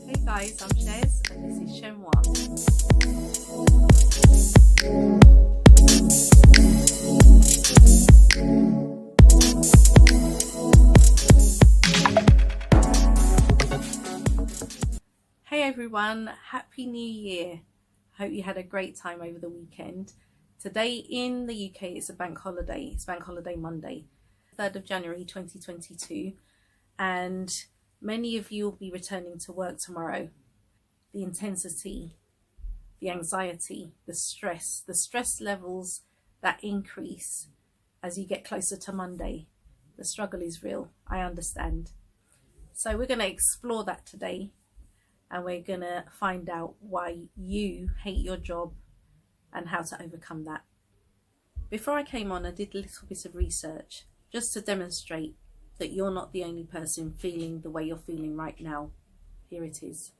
Hey guys, I'm Chez and this is Chez M0i. Hey everyone, Happy New Year. Hope you had a great time over the weekend. Today in the UK it's a bank holiday. It's Bank Holiday Monday, 3rd of January 2022, and many of you will be returning to work tomorrow. The intensity, the anxiety, the stress levels that increase as you get closer to Monday. The struggle is real, I understand. So we're going to explore that today, and we're going to find out why you hate your job and how to overcome that. Before I came on, I did a little bit of research just to demonstrate that you're not the only person feeling the way you're feeling right now. Here it is.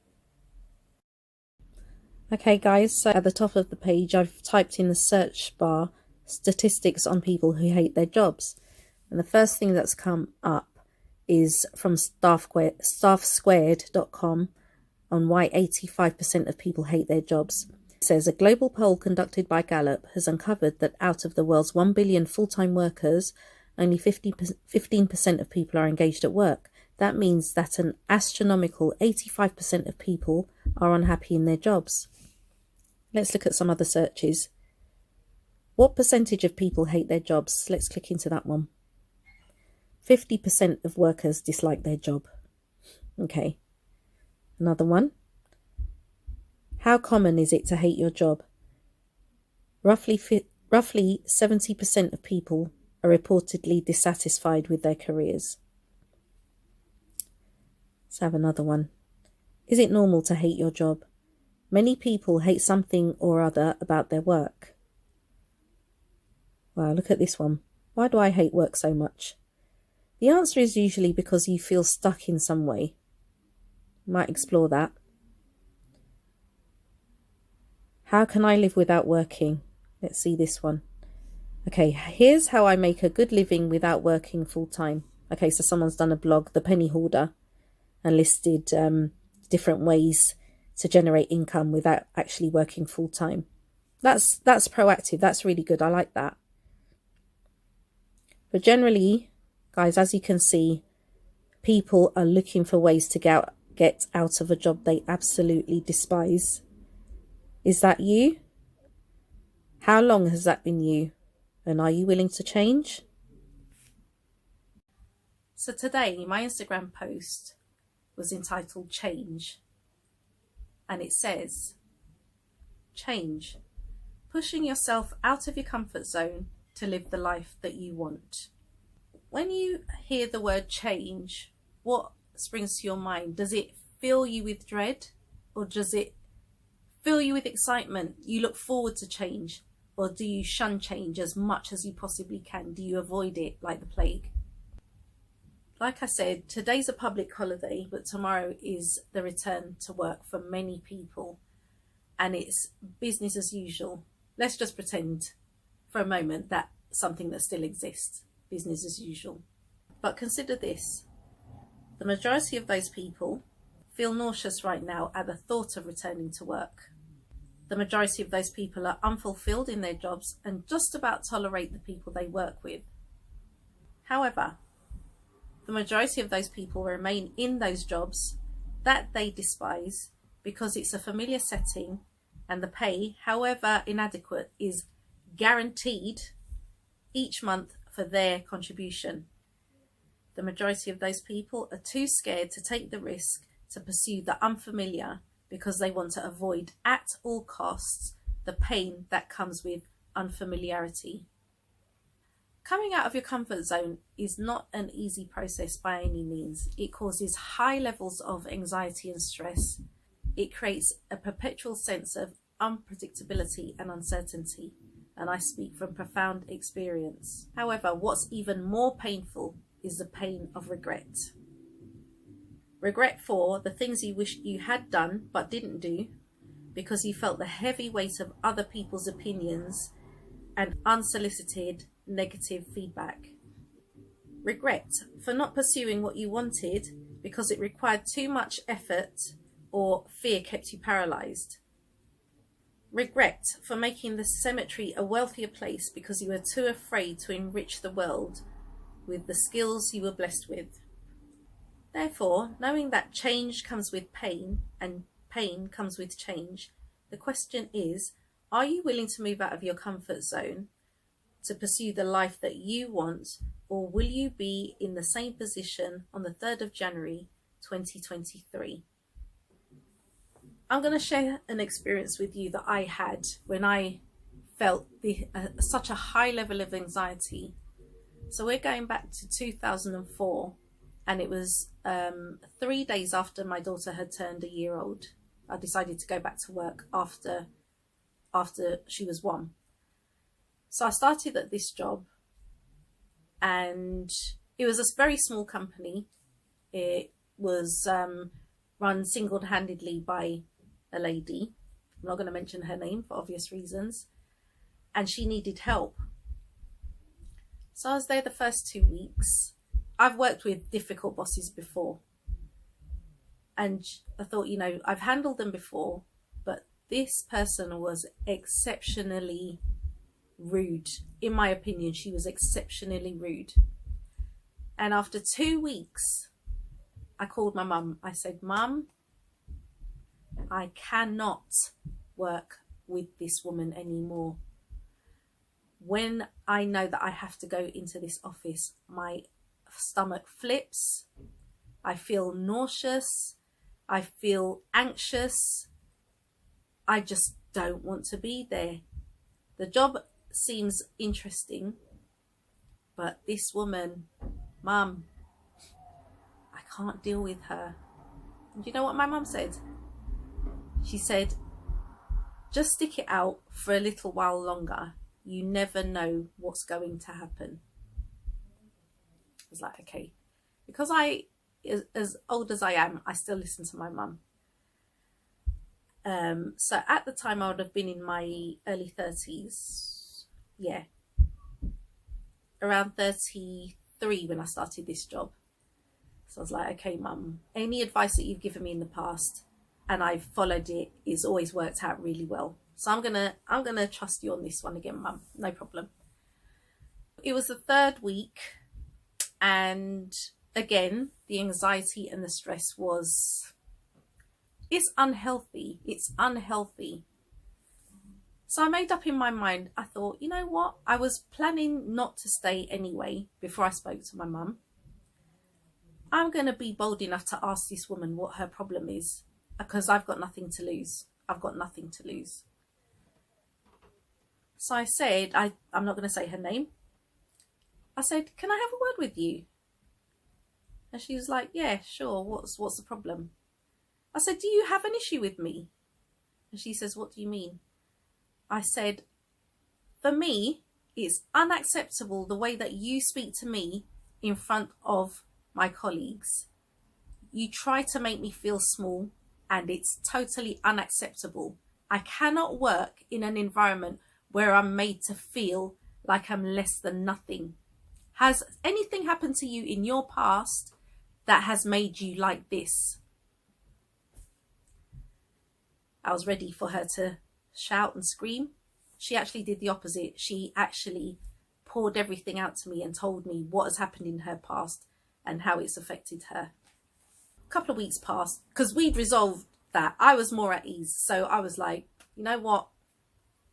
Okay guys, so at the top of the page I've typed in the search bar statistics on people who hate their jobs, and the first thing that's come up is from staffsquared.com on why 85% of people hate their jobs. It says a global poll conducted by Gallup has uncovered that out of the world's 1 billion full-time workers, only 15% of people are engaged at work. That means that an astronomical 85% of people are unhappy in their jobs. Let's look at some other searches. What percentage of people hate their jobs? Let's click into that one. 50% of workers dislike their job. Okay. Another one. How common is it to hate your job? Roughly 70% of people are reportedly dissatisfied with their careers. Let's have another one. Is it normal to hate your job? Many people hate something or other about their work. Wow, look at this one. Why do I hate work so much? The answer is usually because you feel stuck in some way. Might explore that. How can I live without working? Let's see this one. Okay, here's how I make a good living without working full time. Okay, so someone's done a blog, The Penny Hoarder, and listed different ways to generate income without actually working full time. That's proactive. That's really good. I like that. But generally, guys, as you can see, people are looking for ways to get out of a job they absolutely despise. Is that you? How long has that been you? And are you willing to change? So today, my Instagram post was entitled Change. And it says, change, pushing yourself out of your comfort zone to live the life that you want. When you hear the word change, what springs to your mind? Does it fill you with dread, or does it fill you with excitement? You look forward to change, or do you shun change as much as you possibly can? Do you avoid it like the plague? Like I said, today's a public holiday, but tomorrow is the return to work for many people, and it's business as usual. Let's just pretend for a moment that something that still exists, business as usual. But consider this. The majority of those people feel nauseous right now at the thought of returning to work. The majority of those people are unfulfilled in their jobs and just about tolerate the people they work with. However, the majority of those people remain in those jobs that they despise because it's a familiar setting and the pay, however inadequate, is guaranteed each month for their contribution. The majority of those people are too scared to take the risk to pursue the unfamiliar because they want to avoid at all costs the pain that comes with unfamiliarity. Coming out of your comfort zone is not an easy process by any means. It causes high levels of anxiety and stress. It creates a perpetual sense of unpredictability and uncertainty, and I speak from profound experience. However, what's even more painful is the pain of regret. Regret for the things you wished you had done but didn't do because you felt the heavy weight of other people's opinions and unsolicited negative feedback. Regret for not pursuing what you wanted because it required too much effort or fear kept you paralysed. Regret for making the cemetery a wealthier place because you were too afraid to enrich the world with the skills you were blessed with. Therefore, knowing that change comes with pain and pain comes with change, the question is, are you willing to move out of your comfort zone to pursue the life that you want, or will you be in the same position on the 3rd of January 2023? I'm going to share an experience with you that I had when I felt such a high level of anxiety. So we're going back to 2004, and it was 3 days after my daughter had turned a year old. I decided to go back to work after she was 1. So I started at this job, and it was a very small company. It was run single-handedly by a lady. I'm not going to mention her name for obvious reasons. And she needed help. So I was there the first 2 weeks. I've worked with difficult bosses before. And I thought, you know, I've handled them before, but this person was exceptionally rude. In my opinion, she was exceptionally rude. And after 2 weeks, I called my mum. I said, Mum, I cannot work with this woman anymore. When I know that I have to go into this office, my stomach flips. I feel nauseous. I feel anxious. I just don't want to be there. The job seems interesting, but this woman, Mum, I can't deal with her. And do you know what my mum said? She said, just stick it out for a little while longer. You never know what's going to happen. I was like, okay. Because as old as I am, I still listen to my mum. So at the time, I would have been in my early 30s. Yeah. Around 33 when I started this job. So I was like, okay, Mum, any advice that you've given me in the past and I've followed it, it's always worked out really well. So I'm gonna trust you on this one again, Mum. No problem. It was the 3rd week, and again, the anxiety and the stress it's unhealthy. It's unhealthy. So I made up in my mind, I thought, you know what? I was planning not to stay anyway before I spoke to my mum. I'm going to be bold enough to ask this woman what her problem is, because I've got nothing to lose. I've got nothing to lose. So I said, I'm not going to say her name. I said, can I have a word with you? And she was like, yeah, sure. What's the problem? I said, do you have an issue with me? And she says, what do you mean? I said, for me, it's unacceptable the way that you speak to me in front of my colleagues. You try to make me feel small, and it's totally unacceptable. I cannot work in an environment where I'm made to feel like I'm less than nothing. Has anything happened to you in your past that has made you like this? I was ready for her to shout and scream. She actually did the opposite. She actually poured everything out to me and told me what has happened in her past and how it's affected her. A couple of weeks passed because we'd resolved that. I was more at ease. So I was like, you know what?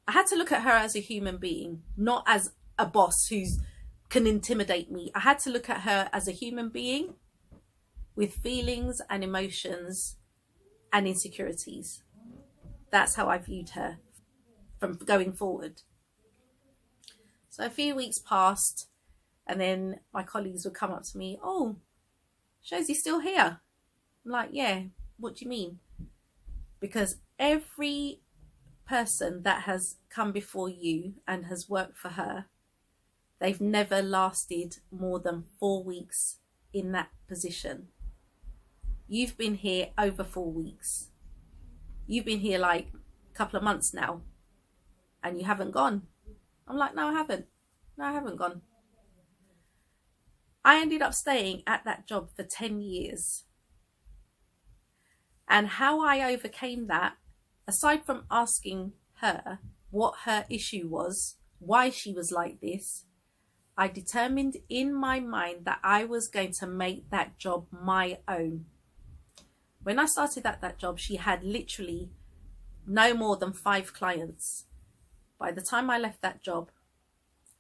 I had to look at her as a human being, not as a boss who can intimidate me. I had to look at her as a human being with feelings and emotions and insecurities. That's how I viewed her from going forward. So a few weeks passed, and then my colleagues would come up to me, oh, Show's still here? I'm like, yeah, what do you mean? Because every person that has come before you and has worked for her, they've never lasted more than 4 weeks in that position. You've been here over 4 weeks. You've been here like a couple of months now, and you haven't gone. I'm like, no, I haven't. No, I haven't gone. I ended up staying at that job for 10 years. And how I overcame that, aside from asking her what her issue was, why she was like this, I determined in my mind that I was going to make that job my own. When I started at that job, she had literally no more than 5 clients. By the time I left that job,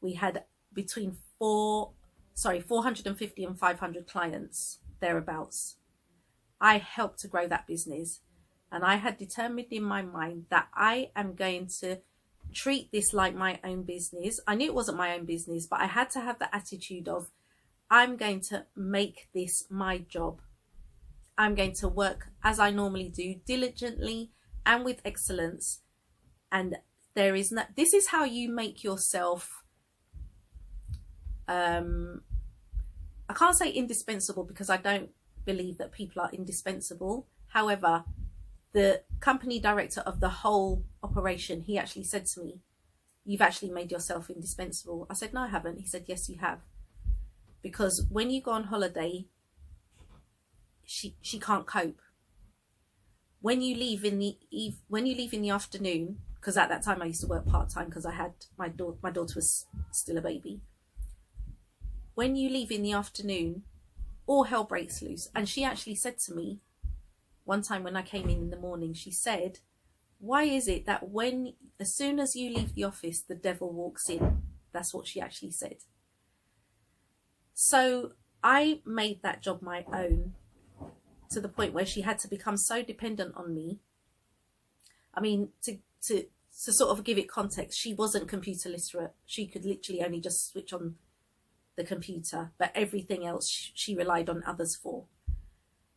we had between 450 and 500 clients, thereabouts. I helped to grow that business, and I had determined in my mind that I am going to treat this like my own business. I knew it wasn't my own business, but I had to have the attitude of, I'm going to make this my job. I'm going to work as I normally do, diligently and with excellence. And there is no, this is how you make yourself, I can't say indispensable, because I don't believe that people are indispensable. However, the company director of the whole operation, he actually said to me, "You've actually made yourself indispensable." I said, "No, I haven't." He said, "Yes, you have. Because when you go on holiday, she can't cope. When you leave in the afternoon, because at that time I used to work part-time because I had my daughter was still a baby. When you leave in the afternoon, all hell breaks loose." And she actually said to me one time when I came in the morning, she said, "Why is it that as soon as you leave the office, the devil walks in?" That's what she actually said. So I made that job my own, to the point where she had to become so dependent on me. I mean, to sort of give it context, she wasn't computer literate. She could literally only just switch on the computer, but everything else she relied on others for.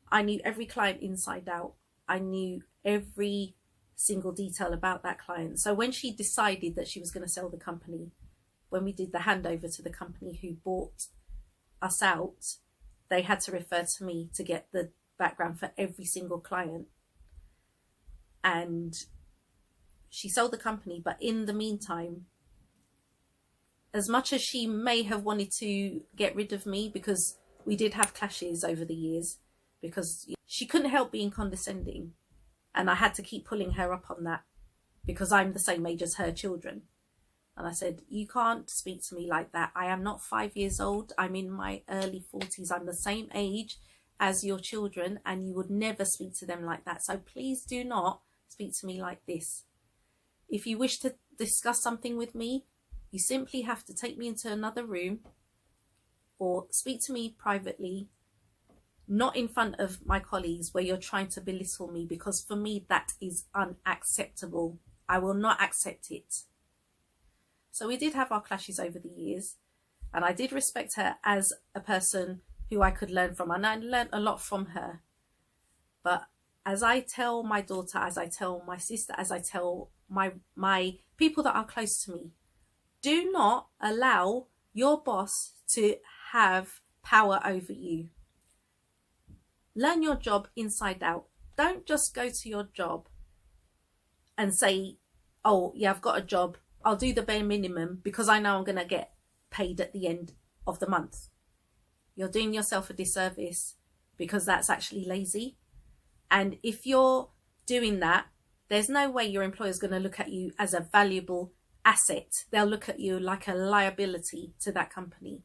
I knew every client inside out. I knew every single detail about that client. So when she decided that she was going to sell the company, when we did the handover to the company who bought us out, they had to refer to me to get the background for every single client. And she sold the company, but in the meantime, as much as she may have wanted to get rid of me, because we did have clashes over the years, because she couldn't help being condescending, and I had to keep pulling her up on that because I'm the same age as her children. And I said, "You can't speak to me like that. I am not 5 years old. I'm in my early 40s. I'm the same age as your children, and you would never speak to them like that. So please do not speak to me like this. If you wish to discuss something with me, you simply have to take me into another room or speak to me privately, not in front of my colleagues where you're trying to belittle me, because for me that is unacceptable. I will not accept it." So we did have our clashes over the years, and I did respect her as a person who I could learn from, and I learned a lot from her. But as I tell my daughter, as I tell my sister, as I tell my people that are close to me, do not allow your boss to have power over you. Learn your job inside out. Don't just go to your job and say, "Oh yeah, I've got a job. I'll do the bare minimum because I know I'm going to get paid at the end of the month." You're doing yourself a disservice, because that's actually lazy. And if you're doing that, there's no way your employer's going to look at you as a valuable asset. They'll look at you like a liability to that company.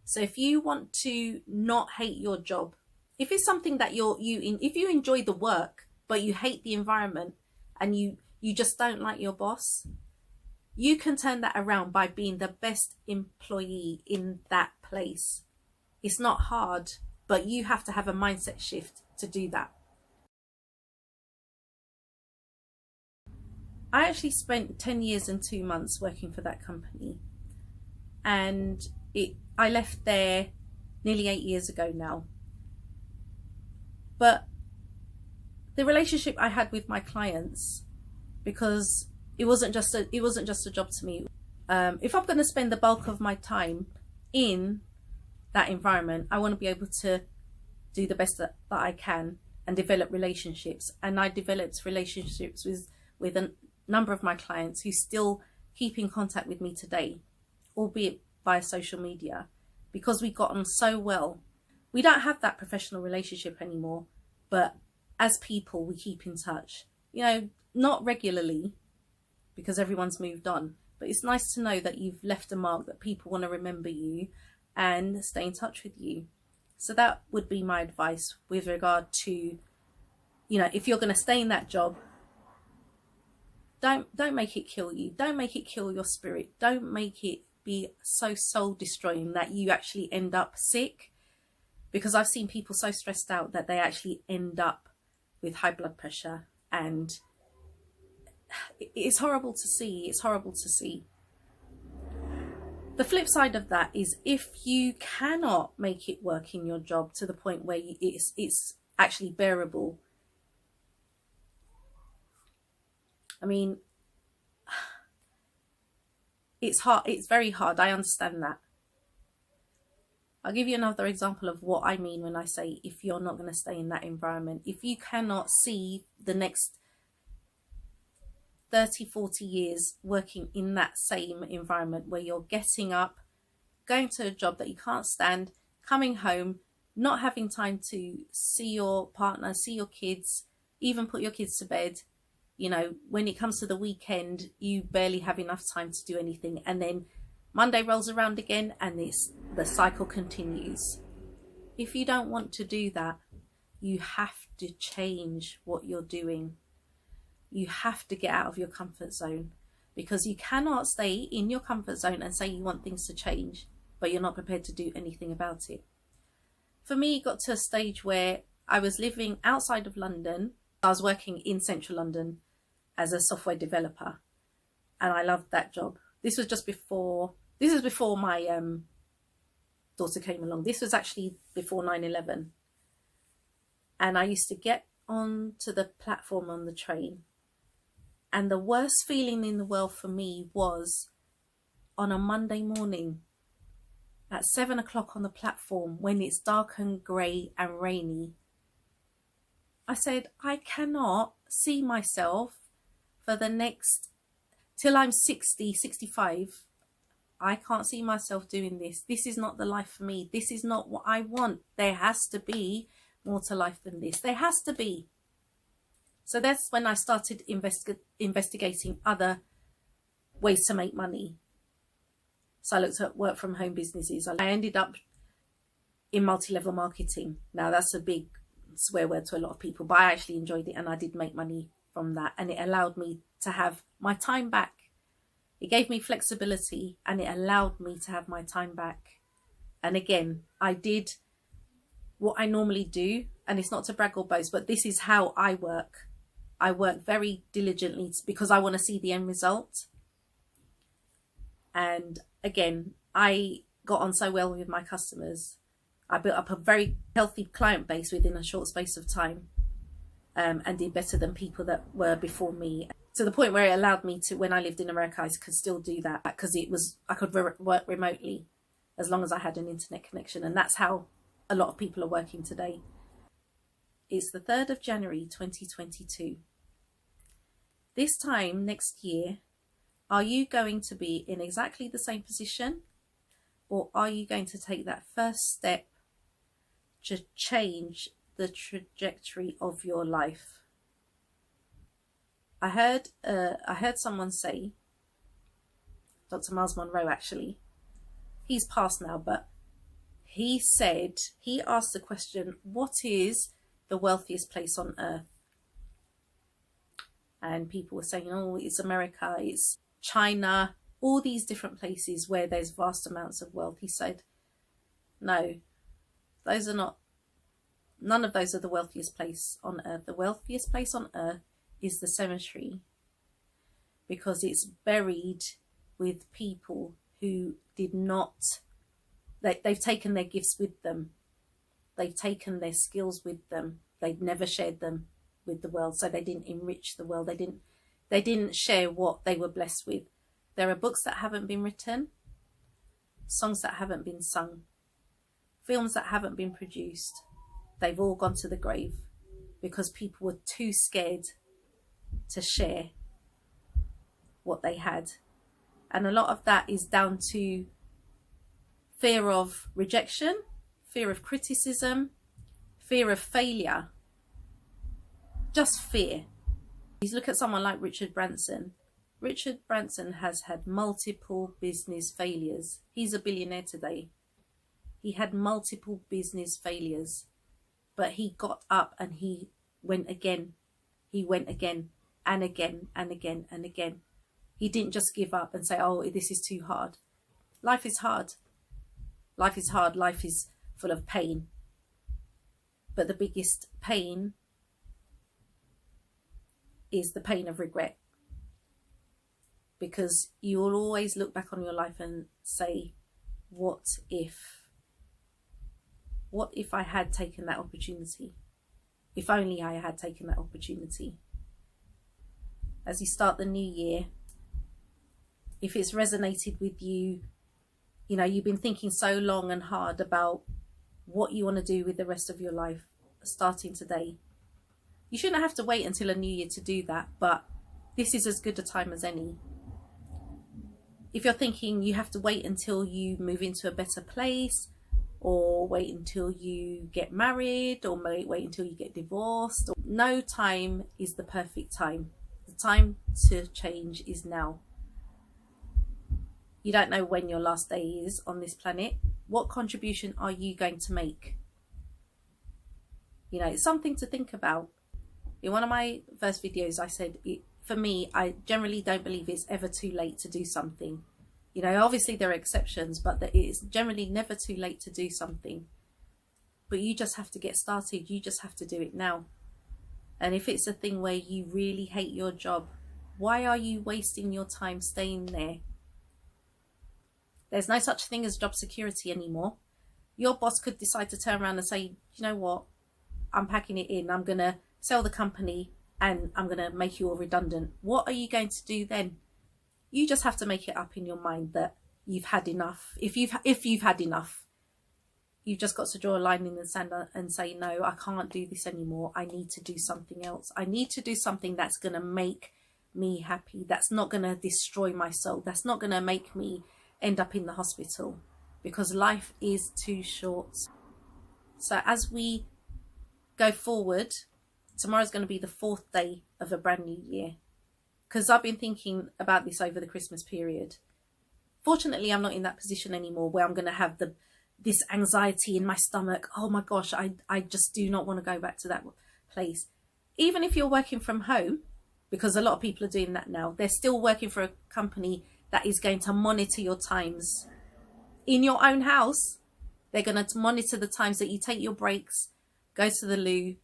So if you want to not hate your job, if it's something that if you enjoy the work but you hate the environment and you just don't like your boss, you can turn that around by being the best employee in that place. It's not hard, but you have to have a mindset shift to do that. I actually spent 10 years and 2 months working for that company, and I left there nearly 8 years ago now. But the relationship I had with my clients, because it wasn't just a job to me. If I'm going to spend the bulk of my time in that environment, I want to be able to do the best that I can and develop relationships. And I developed relationships with a number of my clients who still keep in contact with me today, albeit via social media, because we got on so well. We don't have that professional relationship anymore, but as people, we keep in touch, you know, not regularly because everyone's moved on, but it's nice to know that you've left a mark, that people want to remember you and stay in touch with you. So that would be my advice with regard to, you know, if you're going to stay in that job, don't make it kill you. Don't make it kill your spirit. Don't make it be so soul destroying that you actually end up sick, because I've seen people so stressed out that they actually end up with high blood pressure, and it's horrible to see. It's horrible to see. The flip side of that is, if you cannot make it work in your job to the point where it's actually bearable. I mean, it's hard. It's very hard. I understand that. I'll give you another example of what I mean when I say, if you're not going to stay in that environment, if you cannot see the next 30, 40 years working in that same environment where you're getting up, going to a job that you can't stand, coming home, not having time to see your partner, see your kids, even put your kids to bed. You know, when it comes to the weekend, you barely have enough time to do anything. And then Monday rolls around again and the cycle continues. If you don't want to do that, you have to change what you're doing. You have to get out of your comfort zone, because you cannot stay in your comfort zone and say you want things to change, but you're not prepared to do anything about it. For me, it got to a stage where I was living outside of London. I was working in central London as a software developer, and I loved that job. This was before my daughter came along. This was actually before 9/11. And I used to get onto the platform on the train, and the worst feeling in the world for me was on a Monday morning at 7 o'clock on the platform, when it's dark and grey and rainy. I said, I cannot see myself for the next, till I'm 60, 65. I can't see myself doing this. This is not the life for me. This is not what I want. There has to be more to life than this. There has to be. So that's when I started investigating other ways to make money. So I looked at work from home businesses. I ended up in multi-level marketing. Now that's a big swear word to a lot of people, but I actually enjoyed it, and I did make money from that, and it allowed me to have my time back. It gave me flexibility, and it allowed me to have my time back. And again, I did what I normally do, and it's not to brag or boast, but this is how I work. I work very diligently because I want to see the end result. And again, I got on so well with my customers. I built up a very healthy client base within a short space of time, and did better than people that were before me, to the point where it allowed me to, when I lived in America, I could still do that, because I could work remotely as long as I had an internet connection. And that's how a lot of people are working today. It's the 3rd of January 2022. This time next year, are you going to be in exactly the same position, or are you going to take that first step to change the trajectory of your life? I heard someone say, Dr. Miles Monroe actually, he's passed now, but he asked the question, what is the wealthiest place on earth? And people were saying, oh, it's America, it's China, all these different places where there's vast amounts of wealth. He said, no, none of those are the wealthiest place on earth. The wealthiest place on earth is the cemetery, because it's buried with people who did not, they've taken their gifts with them. They've taken their skills with them. They've never shared them with the world, so they didn't enrich the world. They didn't share what they were blessed with. There are books that haven't been written, songs that haven't been sung, films that haven't been produced. They've all gone to the grave because people were too scared to share what they had. And a lot of that is down to fear of rejection, fear of criticism, fear of failure. just fear. You look at someone like Richard Branson. Richard Branson has had multiple business failures. He's a billionaire today. He had multiple business failures, but he got up and he went again. He went again and again and again and again. He didn't just give up and say, oh, this is too hard. Life is hard. Life is hard. Life is full of pain. But the biggest pain is the pain of regret. Because you will always look back on your life and say, what if? What if I had taken that opportunity? If only I had taken that opportunity. As you start the new year, if it's resonated with you, you know, you've been thinking so long and hard about what you want to do with the rest of your life, starting today. You shouldn't have to wait until a new year to do that, but this is as good a time as any. If you're thinking you have to wait until you move into a better place, or wait until you get married, or wait until you get divorced, no time is the perfect time. The time to change is now. You don't know when your last day is on this planet. What contribution are you going to make? You know, it's something to think about. In one of my first videos, I said, for me, I generally don't believe it's ever too late to do something. You know, obviously there are exceptions, but it's generally never too late to do something. But you just have to get started. You just have to do it now. And if it's a thing where you really hate your job, why are you wasting your time staying there? There's no such thing as job security anymore. Your boss could decide to turn around and say, you know what, I'm packing it in. I'm going to sell the company and I'm going to make you all redundant. What are you going to do then? You just have to make it up in your mind that you've had enough. If you've had enough, you've just got to draw a line in the sand and say, no, I can't do this anymore. I need to do something else. I need to do something that's going to make me happy. That's not going to destroy my soul. That's not going to make me end up in the hospital, because life is too short. So as we go forward, tomorrow's going to be the 4th day of a brand new year. Because I've been thinking about this over the Christmas period. Fortunately, I'm not in that position anymore where I'm going to have this anxiety in my stomach. Oh my gosh, I just do not want to go back to that place. Even if you're working from home, because a lot of people are doing that now, they're still working for a company that is going to monitor your times. In your own house, they're going to monitor the times that you take your breaks, go to the loo.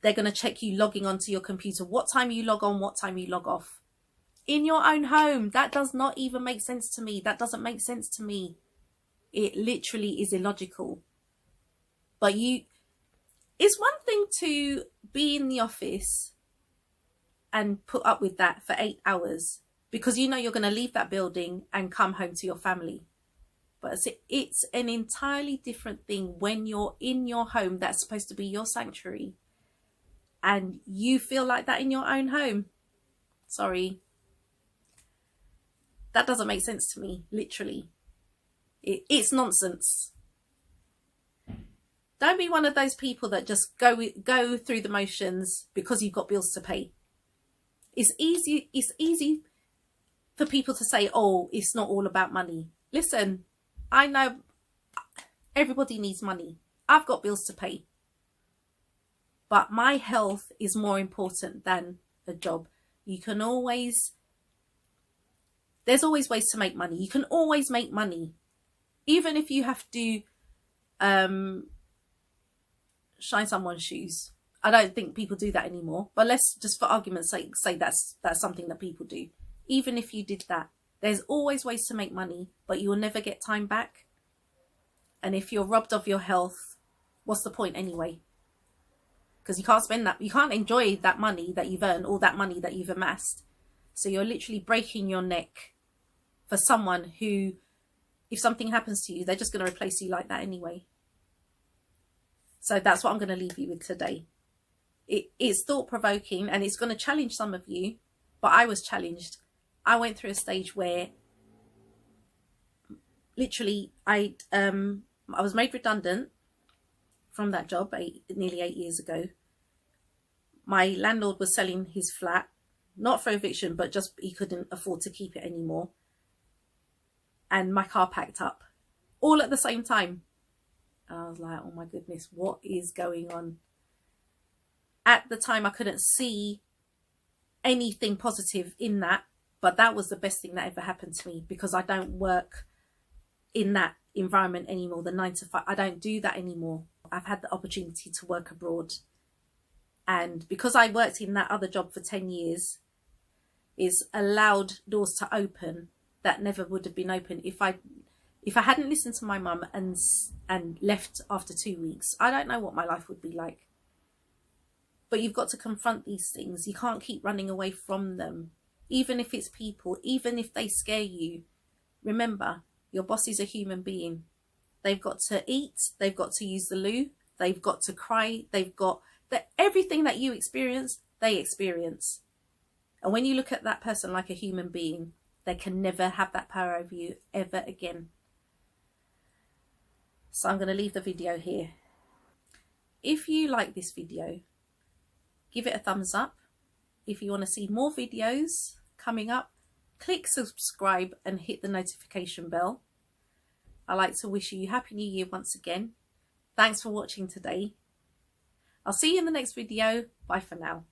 They're going to check you logging onto your computer, what time you log on, what time you log off. In your own home. That does not even make sense to me. That doesn't make sense to me. It literally is illogical. But it's one thing to be in the office and put up with that for 8 hours, because you know you're going to leave that building and come home to your family. But it's an entirely different thing when you're in your home that's supposed to be your sanctuary and you feel like that in your own home. Sorry. That doesn't make sense to me, literally. It's nonsense. Don't be one of those people that just go through the motions because you've got bills to pay. It's easy for people to say, oh, it's not all about money. Listen, I know everybody needs money. I've got bills to pay. But my health is more important than a job. There's always ways to make money. You can always make money. Even if you have to shine someone's shoes. I don't think people do that anymore. But let's just, for argument's sake, say that's something that people do. Even if you did that, there's always ways to make money, but you will never get time back. And if you're robbed of your health, what's the point anyway? Because you can't spend that, you can't enjoy that money that you've earned, all that money that you've amassed. So you're literally breaking your neck for someone who, if something happens to you, they're just going to replace you like that anyway. So that's what I'm going to leave you with today. It's thought-provoking and it's going to challenge some of you, but I was challenged. I went through a stage where literally I was made redundant from that job nearly 8 years ago. My landlord was selling his flat, not for eviction, but just he couldn't afford to keep it anymore. And my car packed up all at the same time. And I was like, oh my goodness, what is going on? At the time, I couldn't see anything positive in that, but that was the best thing that ever happened to me, because I don't work in that environment anymore, the 9 to 5. I don't do that anymore. I've had the opportunity to work abroad. And because I worked in that other job for 10 years, it's allowed doors to open that never would have been open if I hadn't listened to my mum and left after 2 weeks. I don't know what my life would be like. But you've got to confront these things. You can't keep running away from them. Even if it's people, even if they scare you, remember, your boss is a human being. They've got to eat, they've got to use the loo, they've got to cry, they've got everything that you experience, they experience. And when you look at that person like a human being, they can never have that power over you ever again. So I'm going to leave the video here. If you like this video, give it a thumbs up. If you want to see more videos coming up, click subscribe and hit the notification bell. I'd like to wish you Happy New Year once again. Thanks for watching today. I'll see you in the next video. Bye for now.